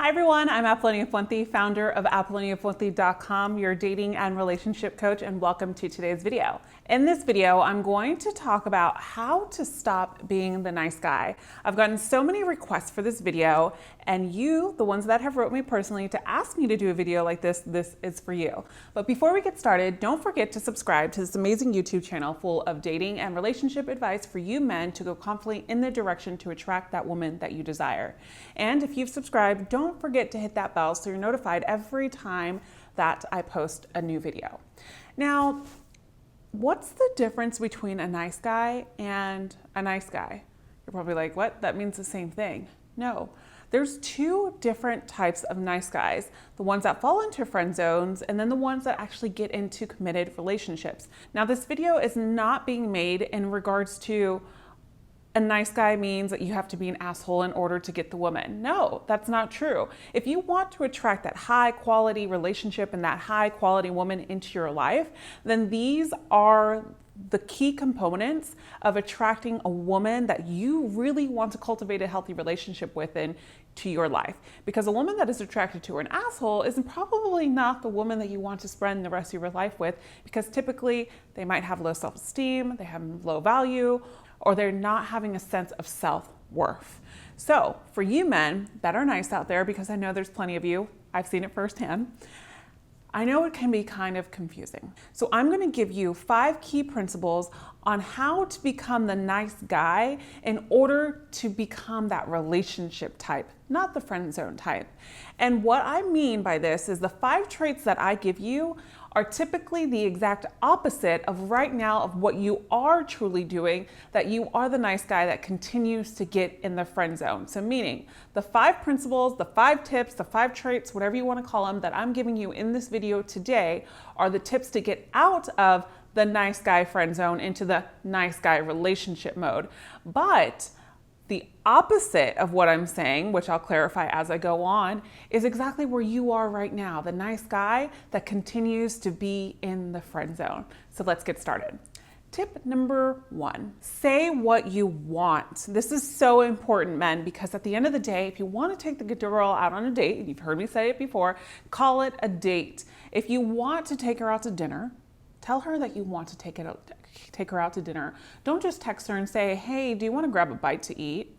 Hi everyone, I'm Apollonia Ponti, founder of ApolloniaPonti.com, your dating and relationship coach, and welcome to today's video. In this video, I'm going to talk about how to stop being the nice guy. I've gotten so many requests for this video, and you, the ones that have wrote me personally to ask me to do a video like this is for you. But before we get started, don't forget to subscribe to this amazing YouTube channel full of dating and relationship advice for you men to go confidently in the direction to attract that woman that you desire. And if you've subscribed, don't forget to hit that bell so you're notified every time that I post a new video. Now, what's the difference between a nice guy and a nice guy? You're probably like, what? That means the same thing. No, there's two different types of nice guys. The ones that fall into friend zones and then the ones that actually get into committed relationships. Now, this video is not being made in regards to a nice guy means that you have to be an asshole in order to get the woman. No, that's not true. If you want to attract that high quality relationship and that high quality woman into your life, then these are the key components of attracting a woman that you really want to cultivate a healthy relationship with into your life. Because a woman that is attracted to an asshole is probably not the woman that you want to spend the rest of your life with, because typically they might have low self-esteem, they have low value, or they're not having a sense of self-worth. So for you men that are nice out there, because I know there's plenty of you, I've seen it firsthand, I know it can be kind of confusing. So I'm gonna give you 5 key principles on how to become the nice guy in order to become that relationship type, not the friend zone type. And what I mean by this is the 5 traits that I give you are typically the exact opposite of right now of what you are truly doing, that you are the nice guy that continues to get in the friend zone. So meaning the 5 principles, the 5 tips, the 5 traits, whatever you want to call them, that I'm giving you in this video today are the tips to get out of the nice guy friend zone into the nice guy relationship mode. But the opposite of what I'm saying, which I'll clarify as I go on, is exactly where you are right now, the nice guy that continues to be in the friend zone. So let's get started. Tip number 1, say what you want. This is so important, men, because at the end of the day, if you want to take the girl out on a date, and you've heard me say it before, call it a date. If you want to take her out to dinner, tell her that you want to take her out to dinner. Don't just text her and say, hey, do you want to grab a bite to eat?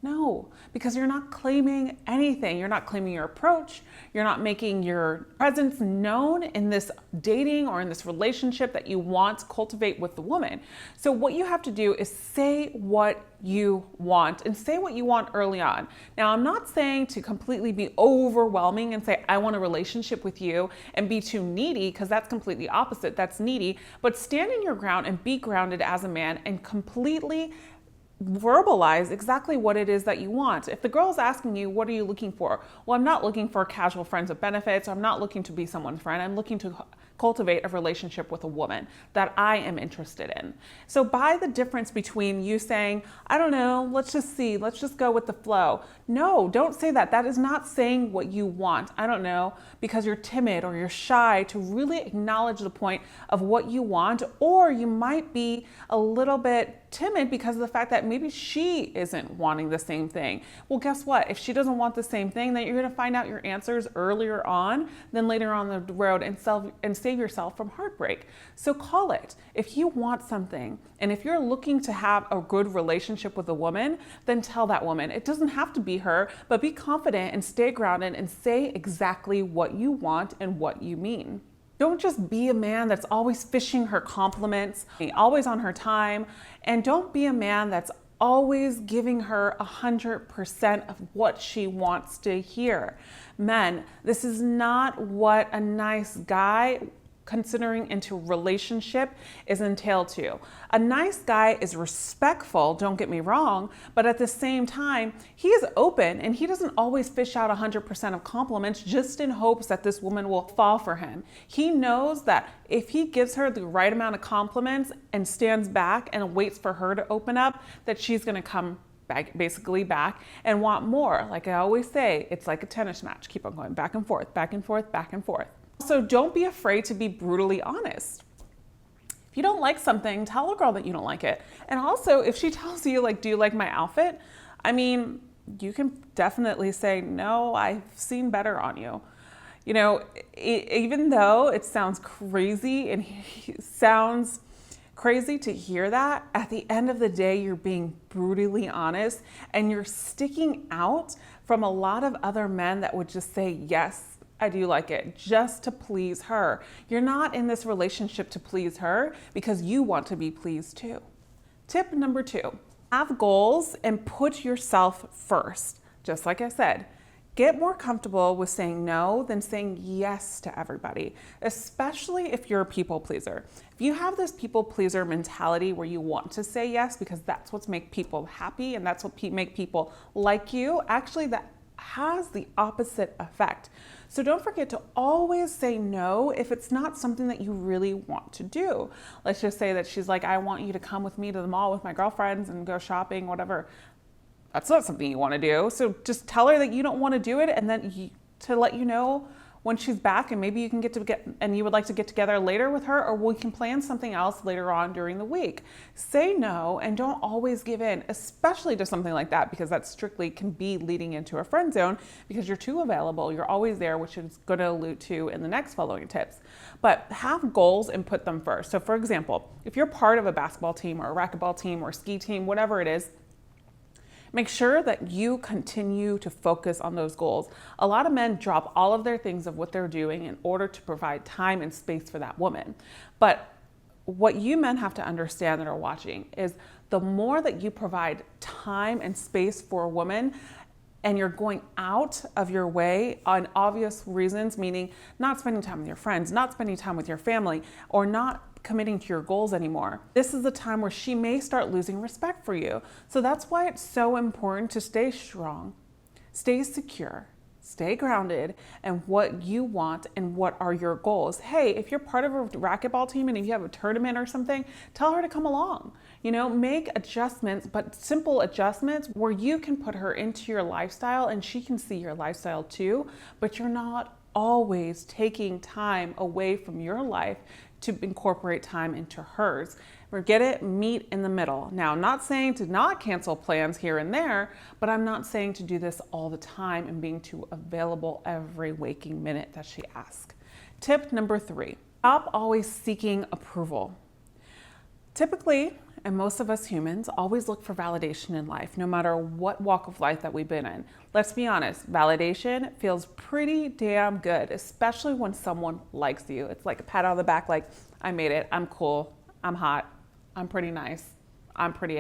No, because you're not claiming anything. You're not claiming your approach. You're not making your presence known in this dating or in this relationship that you want to cultivate with the woman. So what you have to do is say what you want, and say what you want early on. Now, I'm not saying to completely be overwhelming and say, I want a relationship with you, and be too needy, because that's completely opposite. That's needy. But stand in your ground and be grounded as a man and completely verbalize exactly what it is that you want. If the girl's asking you, what are you looking for? Well, I'm not looking for casual friends with benefits. I'm not looking to be someone's friend. I'm looking to cultivate a relationship with a woman that I am interested in. So by the difference between you saying, I don't know, let's just see, let's just go with the flow. No, don't say that. That is not saying what you want. I don't know, because you're timid or you're shy to really acknowledge the point of what you want, or you might be a little bit timid because of the fact that maybe she isn't wanting the same thing. Well, guess what? If she doesn't want the same thing, then you're going to find out your answers earlier on than later on the road and save yourself from heartbreak. So call it. If you want something, and if you're looking to have a good relationship with a woman, then tell that woman. It doesn't have to be her, but be confident and stay grounded and say exactly what you want and what you mean. Don't just be a man that's always fishing her compliments, always on her time, and don't be a man that's always giving her 100% of what she wants to hear. Men, this is not what a nice guy considering into relationship is entailed to. A nice guy is respectful, don't get me wrong, but at the same time, he is open and he doesn't always fish out 100% of compliments just in hopes that this woman will fall for him. He knows that if he gives her the right amount of compliments and stands back and waits for her to open up, that she's gonna come basically back and want more. Like I always say, it's like a tennis match. Keep on going back and forth, back and forth, back and forth. So don't be afraid to be brutally honest. If you don't like something, tell a girl that you don't like it. And also, if she tells you, like, do you like my outfit? I mean, you can definitely say, no, I've seen better on you. You know, even though it sounds crazy and sounds crazy to hear that, at the end of the day, you're being brutally honest and you're sticking out from a lot of other men that would just say, yes, I do like it, just to please her. You're not in this relationship to please her because you want to be pleased too. Tip number 2, have goals and put yourself first. Just like I said, get more comfortable with saying no than saying yes to everybody, especially if you're a people pleaser. If you have this people pleaser mentality where you want to say yes because that's what's make people happy and that's what make people like you, actually that has the opposite effect. So don't forget to always say no if it's not something that you really want to do. Let's just say that she's like, I want you to come with me to the mall with my girlfriends and go shopping, whatever. That's not something you want to do. So just tell her that you don't want to do it, and then to let you know when she's back, and maybe you can and you would like to get together later with her, or we can plan something else later on during the week. Say no and don't always give in, especially to something like that, because that strictly can be leading into a friend zone because you're too available. You're always there, which is going to allude to in the next following tips. But have goals and put them first. So for example, if you're part of a basketball team or a racquetball team or a ski team, whatever it is, make sure that you continue to focus on those goals. A lot of men drop all of their things of what they're doing in order to provide time and space for that woman. But what you men have to understand that are watching is the more that you provide time and space for a woman, and you're going out of your way on obvious reasons, meaning not spending time with your friends, not spending time with your family, or not committing to your goals anymore. This is a time where she may start losing respect for you. So that's why it's so important to stay strong, stay secure, stay grounded, and what you want and what are your goals. Hey, if you're part of a racquetball team and if you have a tournament or something, tell her to come along. You know, make adjustments, but simple adjustments where you can put her into your lifestyle and she can see your lifestyle too, but you're not always taking time away from your life to incorporate time into hers. Or get it? Meet in the middle. Now, I'm not saying to not cancel plans here and there, but I'm not saying to do this all the time and being too available every waking minute that she asks. Tip number 3, stop always seeking approval. Typically, and most of us humans always look for validation in life, no matter what walk of life that we've been in. Let's be honest, validation feels pretty damn good, especially when someone likes you. It's like a pat on the back, like, I made it, I'm cool, I'm hot, I'm pretty nice, I'm pretty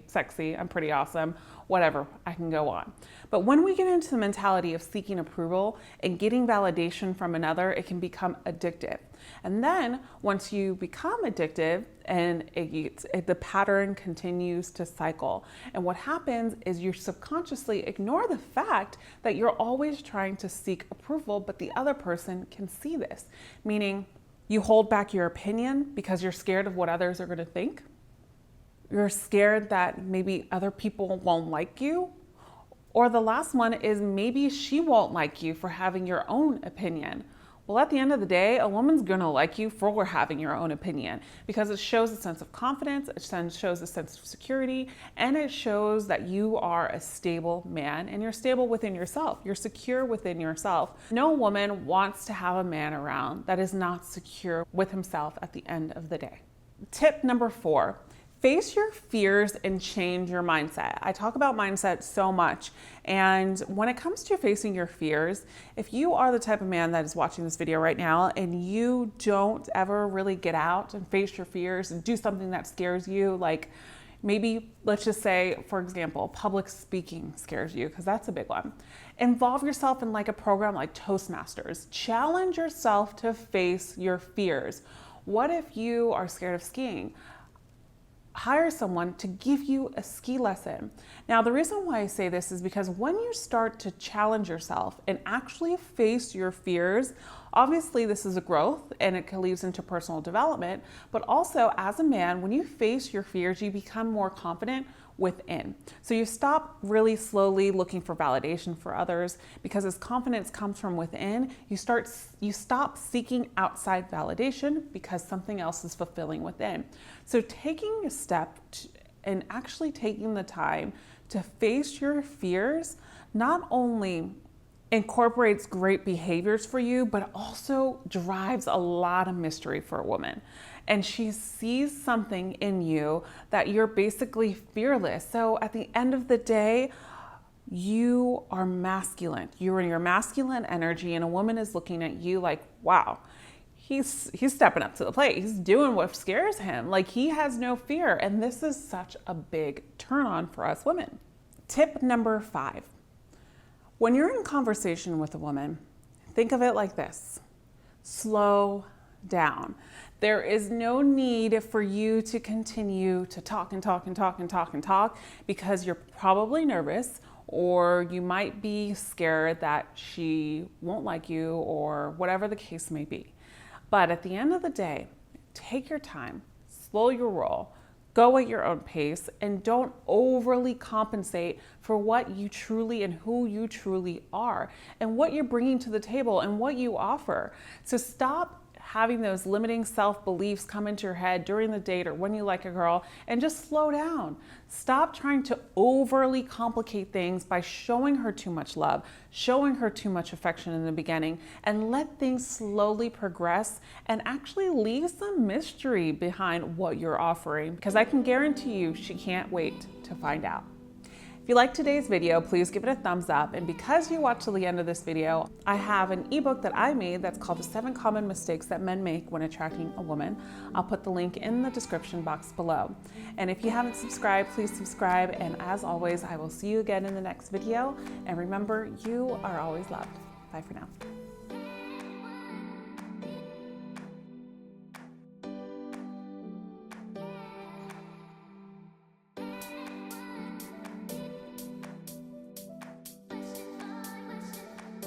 sexy, I'm pretty awesome, whatever, I can go on. But when we get into the mentality of seeking approval and getting validation from another, it can become addictive. And then once you become addictive, and the pattern continues to cycle. And what happens is you subconsciously ignore the fact that you're always trying to seek approval, but the other person can see this. Meaning you hold back your opinion because you're scared of what others are going to think. You're scared that maybe other people won't like you. Or the last one is maybe she won't like you for having your own opinion. Well, at the end of the day, a woman's gonna like you for having your own opinion because it shows a sense of confidence, it shows a sense of security, and it shows that you are a stable man and you're stable within yourself. You're secure within yourself. No woman wants to have a man around that is not secure with himself at the end of the day. Tip number 4. Face your fears and change your mindset. I talk about mindset so much. And when it comes to facing your fears, if you are the type of man that is watching this video right now and you don't ever really get out and face your fears and do something that scares you, like maybe, let's just say, for example, public speaking scares you, because that's a big one. Involve yourself in like a program like Toastmasters. Challenge yourself to face your fears. What if you are scared of skiing? Hire someone to give you a ski lesson. Now, the reason why I say this is because when you start to challenge yourself and actually face your fears, obviously this is a growth and it leads into personal development, but also as a man, when you face your fears, you become more confident within. So you stop really slowly looking for validation for others, because as confidence comes from within, you stop seeking outside validation because something else is fulfilling within. So taking a step and actually taking the time to face your fears not only incorporates great behaviors for you, but also drives a lot of mystery for a woman. And she sees something in you that you're basically fearless. So at the end of the day, you are masculine. You're in your masculine energy, and a woman is looking at you like, wow, he's stepping up to the plate. He's doing what scares him. Like, he has no fear. And this is such a big turn on for us women. Tip number 5. When you're in conversation with a woman, think of it like this: slow down. There is no need for you to continue to talk and talk and talk and talk and talk, because you're probably nervous, or you might be scared that she won't like you, or whatever the case may be. But at the end of the day, take your time, slow your roll, go at your own pace, and don't overly compensate for what you truly and who you truly are and what you're bringing to the table and what you offer. So stop having those limiting self-beliefs come into your head during the date or when you like a girl, and just slow down. Stop trying to overly complicate things by showing her too much love, showing her too much affection in the beginning, and let things slowly progress and actually leave some mystery behind what you're offering, because I can guarantee you she can't wait to find out. If you liked today's video, please give it a thumbs up. And because you watched till the end of this video, I have an ebook that I made that's called The 7 Common Mistakes That Men Make When Attracting a Woman. I'll put the link in the description box below. And if you haven't subscribed, please subscribe. And as always, I will see you again in the next video. And remember, you are always loved. Bye for now.